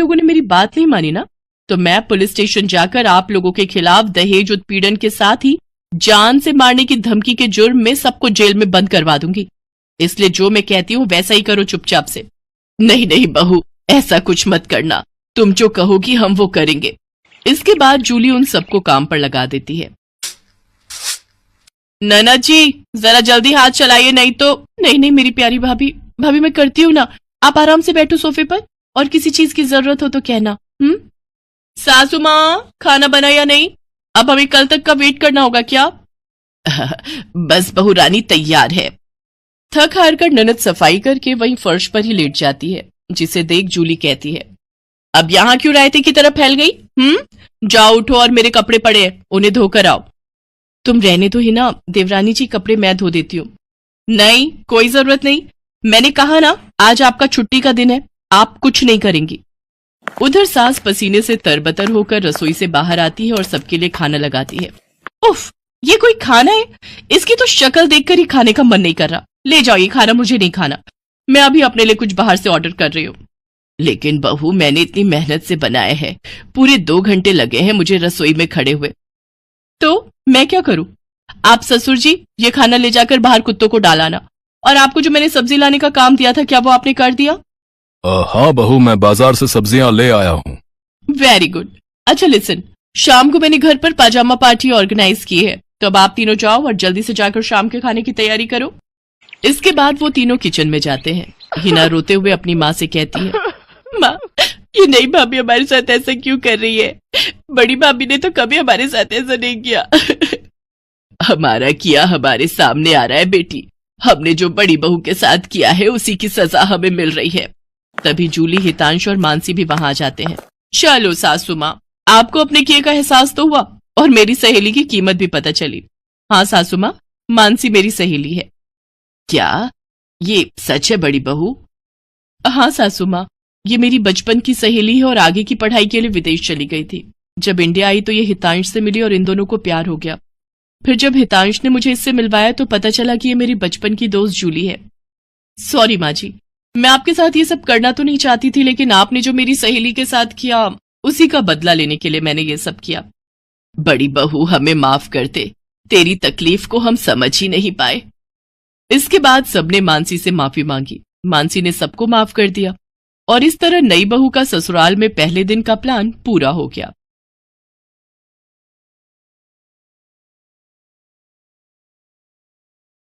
लोगों ने मेरी बात नहीं मानी ना, तो मैं पुलिस स्टेशन जाकर आप लोगों के खिलाफ दहेज उत्पीड़न के साथ ही जान से मारने की धमकी के जुर्म में सबको जेल में बंद करवा दूंगी। इसलिए जो मैं कहती हूँ वैसा ही करो चुपचाप से। नहीं नहीं बहू, ऐसा कुछ मत करना, तुम जो कहोगी हम वो करेंगे। इसके बाद जूली उन सबको काम पर लगा देती है। नैना जी जरा जल्दी हाथ चलाइए, नहीं तो। नहीं नहीं मेरी प्यारी भाभी, भाभी मैं करती हूँ ना, आप आराम से बैठो सोफे पर, और किसी चीज की जरूरत हो तो कहना। सासू माँ खाना बना या नहीं? अब हमें कल तक का वेट करना होगा क्या? बस बहू रानी तैयार है। थक हार कर ननद सफाई करके वहीं फर्श पर ही लेट जाती है, जिसे देख जूली कहती है, अब यहाँ क्यों रायते की तरफ फैल गई? जाओ उठो और मेरे कपड़े पड़े हैं, उन्हें धोकर आओ। तुम रहने तो ही ना देवरानी जी, कपड़े मैं धो देती हूँ। नहीं कोई जरूरत नहीं, मैंने कहा ना आज आपका छुट्टी का दिन है, आप कुछ नहीं करेंगी। उधर सास पसीने से तरबतर होकर रसोई से बाहर आती है और सबके लिए खाना लगाती है। उफ, ये कोई खाना है? इसकी तो शक्ल देखकर ही खाने का मन नहीं कर रहा। ले जाओ ये खाना, मुझे नहीं खाना, मैं अभी अपने लिए कुछ बाहर से ऑर्डर कर रही हूँ। लेकिन बहू मैंने इतनी मेहनत से बनाया है, पूरे 2 घंटे लगे हैं मुझे रसोई में खड़े हुए। तो मैं क्या करूं? आप ससुर जी ये खाना ले जाकर बाहर कुत्तों को डालाना, और आपको जो मैंने सब्जी लाने का काम दिया था क्या वो आपने कर दिया? हाँ बहू, मैं बाजार से सब्जियां ले आया हूँ। Very good. अच्छा लिसन, शाम को मैंने घर पर पाजामा पार्टी ऑर्गेनाइज की है, तो अब आप तीनों जाओ और जल्दी से जाकर शाम के खाने की तैयारी करो। इसके बाद वो तीनों किचन में जाते हैं। हिना रोते हुए अपनी माँ से कहती है, माँ ये नई भाभी हमारे साथ ऐसा क्यों कर रही है? बड़ी भाभी ने तो कभी हमारे साथ ऐसा नहीं किया। हमारा किया हमारे सामने आ रहा है बेटी, हमने जो बड़ी बहू के साथ किया है उसी की सजा हमें मिल रही है। तभी जूली, हितांश और मानसी भी वहां आ जाते हैं। चलो सासू माँ, आपको अपने किए का एहसास तो हुआ और मेरी सहेली की कीमत भी पता चली। हाँ सासू माँ, मानसी मेरी सहेली है। क्या ये सच है बड़ी बहू? हाँ सासू माँ, ये मेरी बचपन की सहेली है और आगे की पढ़ाई के लिए विदेश चली गई थी। जब इंडिया आई तो ये हितांश से मिली और इन दोनों को प्यार हो गया। फिर जब हितांश ने मुझे इससे मिलवाया तो पता चला कि ये मेरी बचपन की दोस्त जूली है। सॉरी माँ जी, मैं आपके साथ ये सब करना तो नहीं चाहती थी, लेकिन आपने जो मेरी सहेली के साथ किया उसी का बदला लेने के लिए मैंने ये सब किया। बड़ी बहू हमें माफ कर दे, तेरी तकलीफ को हम समझ ही नहीं पाए। इसके बाद सबने मानसी से माफी मांगी। मानसी ने सबको माफ कर दिया और इस तरह नई बहू का ससुराल में पहले दिन का प्लान पूरा हो गया।